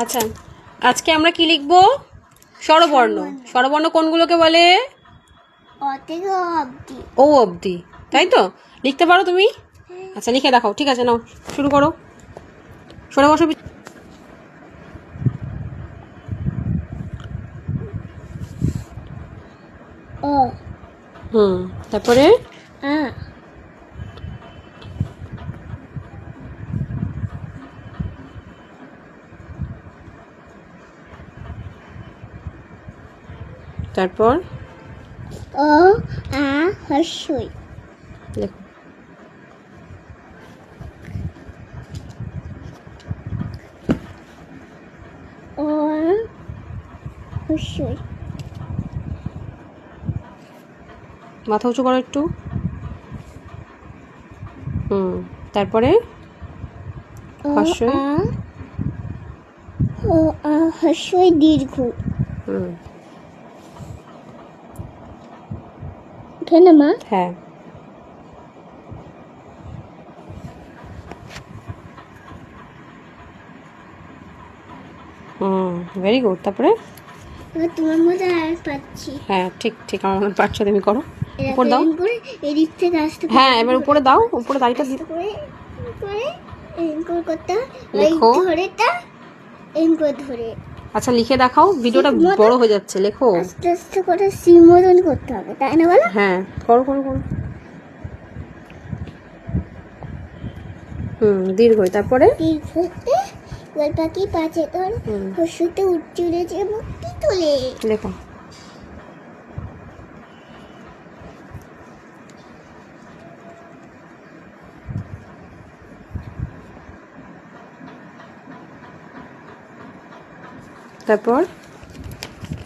আচ্ছা, আজকে আমরা কি লিখব? স্বরবর্ণ। স্বরবর্ণ কোনগুলোকে বলে? অ থেকে অবধি। ও অবধি, তাই তো? লিখতে পারো তুমি? আচ্ছা, লিখে দেখাও। ঠিক আছে, নাও শুরু করো। সরে বসো। অ। তারপরে আ। তারপর অ আ হস্যই। লেখো। অ হস্যই। মাথা উঁচু করো একটু। তারপরে হস্যই। ও আ হস্যই দীর্ঘ। ওঠে না মা? হ্যাঁ। Very good. তারপরে তোমার মধ্যে আর পাচ্ছি। হ্যাঁ, ঠিক ঠিক আমার মনে পারছো, তুমি করো। উপর দাও। এদিক থেকে আসতে। হ্যাঁ, এবার উপরে দাও। উপরে দাড়িটা দিয়ে করে করতে লেখো। ধরেটা এম করে ধরে। আচ্ছা, লিখে দেখাও। ভিডিওটা বড় হয়ে যাচ্ছে, লেখো। আস্তে আস্তে করে সি মতন করতে হবে, তাই না বলো? হ্যাঁ, করো করো করো। দীর্ঘই। তারপরে দীর্ঘতে গোল পাখি পাঁচে ধর হস্যতে উচ্চরে যে মুক্তি তোলে। লেখো। তারপর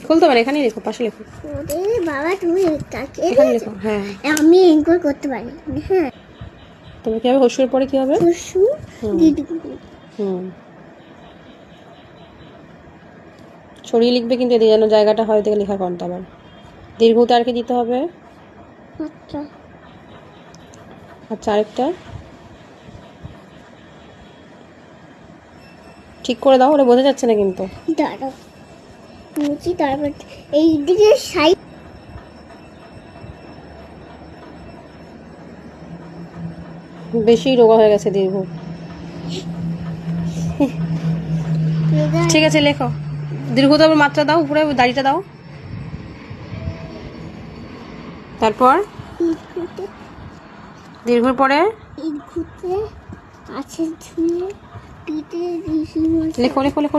খুলতে পারে, এখানেই লেখো, পাশে লেখো। ওরে বাবা, তুমি তাকে এখানে লেখো। হ্যাঁ, আমি এনকোর করতে পারি। হ্যাঁ, তবে কি হবে? হস্যের পরে কি হবে? হস্য দীর্ঘ। ছড়িয়ে লিখবে কিন্তু, এদিকে যেন জায়গাটা হয়, থেকে লেখা কমতে আবার। দীর্ঘতে আর কি দিতে হবে? আচ্ছা, আচ্ছা, আরেকটা ঠিক করে দাও, ওটা বোঝা যাচ্ছে না কিন্তু। দাঁড়াও মুচি। তারপর এই দিকে সাইড বেশি রোগা হয়ে গেছে দীর্ঘ। ঠিক আছে, লেখো। দীর্ঘতে আবার মাত্রা দাও, উপরে দাড়িটা দাও। তারপর দীর্ঘর পরে ঘুরতে আছে ঝুলে পিঠে লেখো লেখো লেখো।